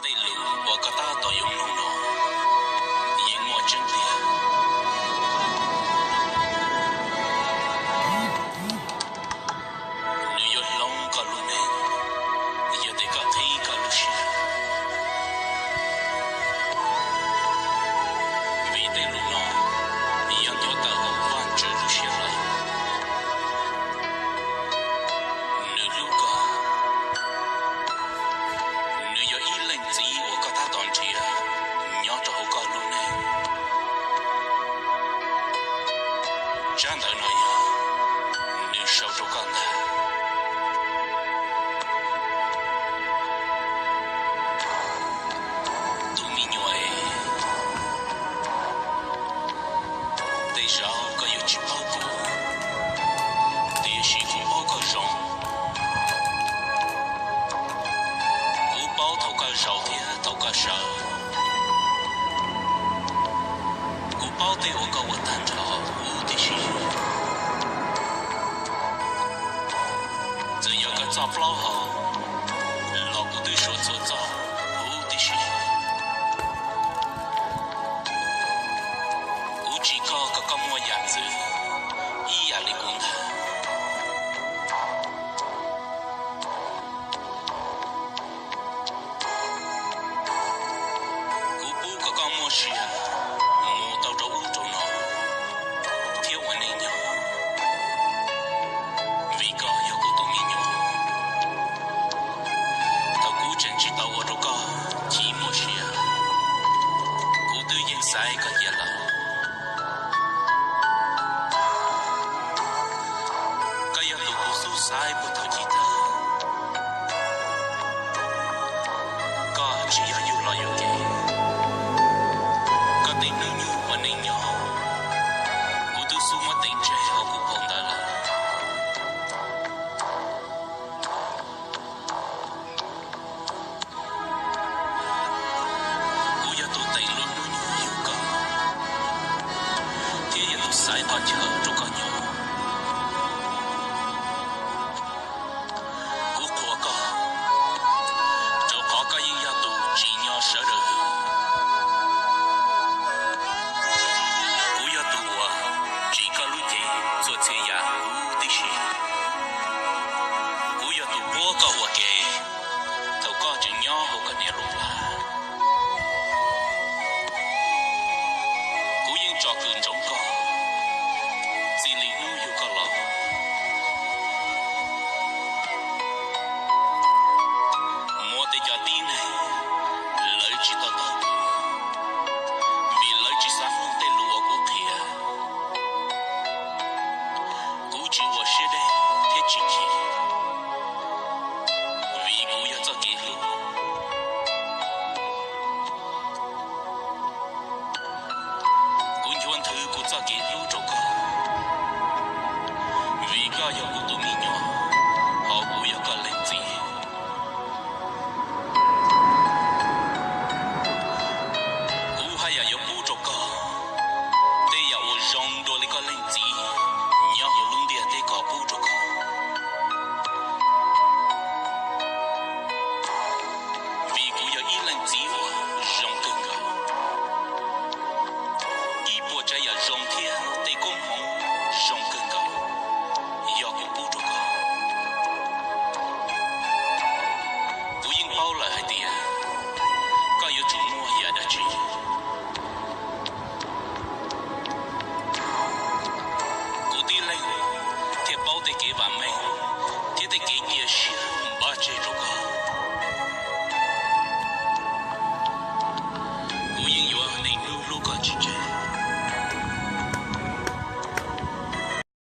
Tây lù bỏ cả ta tỏ dùng nông nọ yên mò chân tia nếu yêu lòng cả lù nè yêu để cả thấy cả lù xia vì tây lù nọ yêu cho ta hậu quan chơi lù xia lại nếu lù cả nếu yêu ý lệnh gì ở cả ta toàn chia nhớ cho hậu cả lù nè chẳng đời này nếu sau cho cả ta sau thì tàu cá sờ, cú bao tay ở câu tan trò u đi xí, giờ giờ cái chắp lao hậu, lọ cú đi số số chắp u đi xí, u chỉ có cái mua dạng gì, ý à đi cũng thà. Xia, mua tàu trâu trâu nọ, thiếu anh ấy nhau, vì có yêu của tụi mình nhau, tàu cũ chân chỉ tàu ở đâu có, chỉ mua xia, cũ tự nhiên sai cả gì là, cái yêu tụi cũ số sai của tụi chị ta, có chỉ yêu lo yêu kì. Tình yêu như mà nên nhỏ, cô tôi xuống mà tình chơi họ cũng không đã là. Cô giờ tôi tình luôn luôn như yêu cầu, thì giờ tôi sai bao giờ trong con nhỏ. Cô khó có, cháu khó có những giờ tôi chỉ nhỏ sợ đời. Thế ya u đi xí, u ya tu bố câu à kề, thầu có chừng nhỏ hậu cái nè lùng là, u yên cho cường giống co, xin lì nu yêu co lọ, mua để cho tin này, lời chỉ tao tao tu, vì lời chỉ sáng không tên lúa của thia. Chỉ我是的铁机器，为我要做记录，我愿透过做记录做个，为个要我都明了，好我要个认真，我还要不做个，得要我让到那个认真。nhớ luôn đi để có bù trục vì cô yêu ý lần gì và rong cơn gạo ý bộ trái ở rong thiên để công hồng rong cơn gạo do cô bù trục cô yên bao lại hai tia có yêu chủ mua nhà đã chỉ thì bao tay kế và mình thì tay kế kia xia ba chơi rồi cả cô yên yêu nên lu lu cả chỉ